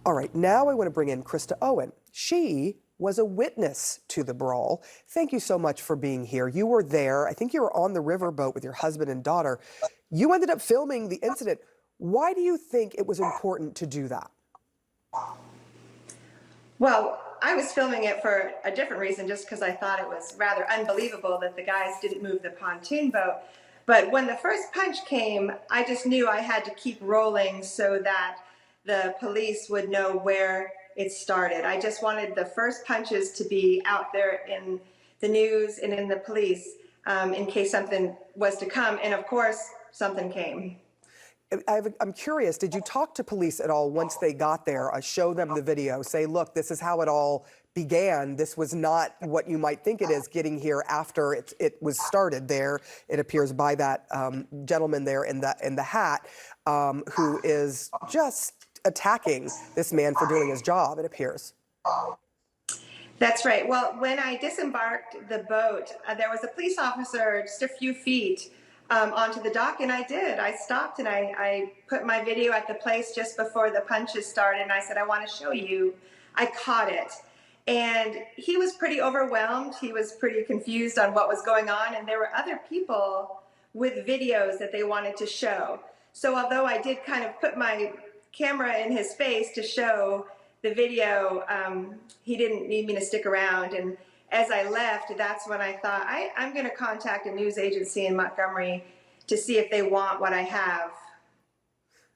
All right, now I want to bring in Krista Owen. She was a witness to the brawl. Thank you so much for being here. You were there. I think you were on the riverboat with your husband and daughter. You ended up filming the incident. Why do you think it was important to do that? Well, I was filming it for a different reason, just because I thought it was rather unbelievable that the guys didn't move the pontoon boat. But when the first punch came, I just knew I had to keep rolling so that the police would know where it started. I just wanted the first punches to be out there in the news and in the police in case something was to come. And of course, something came. I'm curious, did you talk to police at all once they got there, show them the video, say, look, this is how it all began. This was not what you might think it is getting here after it was started there. It appears by that gentleman there in the hat who is just attacking this man for doing his job, it appears. That's right. Well, when I disembarked the boat, there was a police officer just a few feet onto the dock, and I did. I stopped and I put my video at the place just before the punches started, and I said, I want to show you. I caught it. And he was pretty overwhelmed. He was pretty confused on what was going on, and there were other people with videos that they wanted to show. So although I did kind of put my camera in his face to show the video, he didn't need me to stick around. And as I left, that's when I thought, I'm going to contact a news agency in Montgomery to see if they want what I have.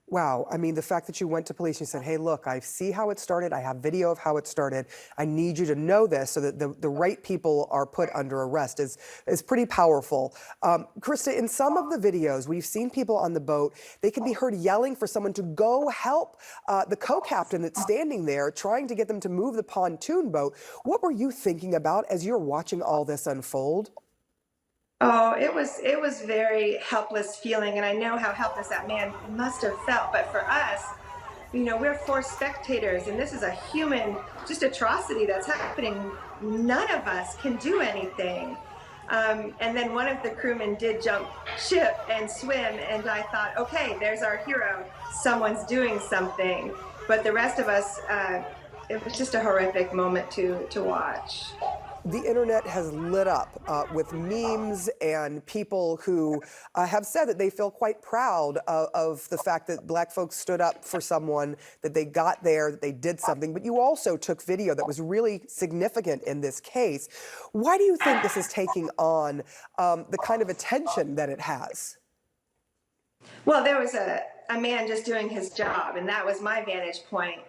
Wow. I mean, the fact that you went to police and you said, hey, look, I see how it started. I have video of how it started. I need you to know this so that the right people are put under arrest is pretty powerful. Krista, in some of the videos, we've seen people on the boat. They can be heard yelling for someone to go help the co-captain that's standing there trying to get them to move the pontoon boat. What were you thinking about as you're watching all this unfold? Oh, it was very helpless feeling, and I know how helpless that man must have felt. But for us, you know, we're forced spectators, and this is a human, just atrocity that's happening. None of us can do anything. And then one of the crewmen did jump ship and swim, and I thought, okay, there's our hero. Someone's doing something. But the rest of us, it was just a horrific moment to watch. The internet has lit up with memes and people who have said that they feel quite proud of the fact that Black folks stood up for someone, that they got there, that they did something. But you also took video that was really significant in this case. Why do you think this is taking on the kind of attention that it has? Well, there was a man just doing his job, and that was my vantage point.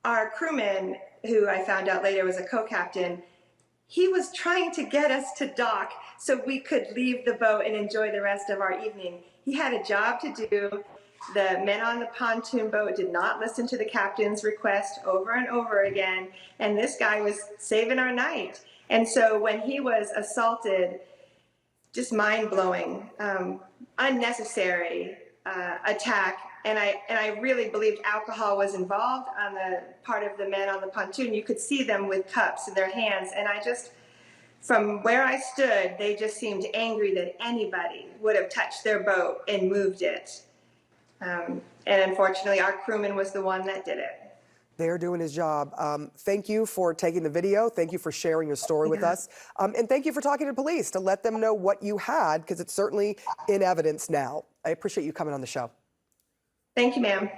Our crewman, who I found out later was a co-captain, he was trying to get us to dock so we could leave the boat and enjoy the rest of our evening. He had a job to do. The men on the pontoon boat did not listen to the captain's request over and over again, and this guy was saving our night. And so when he was assaulted, just mind-blowing, unnecessary attack. And I really believed alcohol was involved on the part of the men on the pontoon. You could see them with cups in their hands. And I just, from where I stood, they just seemed angry that anybody would have touched their boat and moved it. And unfortunately, our crewman was the one that did it. They're doing his job. Thank you for taking the video. Thank you for sharing your story with us. And thank you for talking to police to let them know what you had, because it's certainly in evidence now. I appreciate you coming on the show. Thank you, ma'am.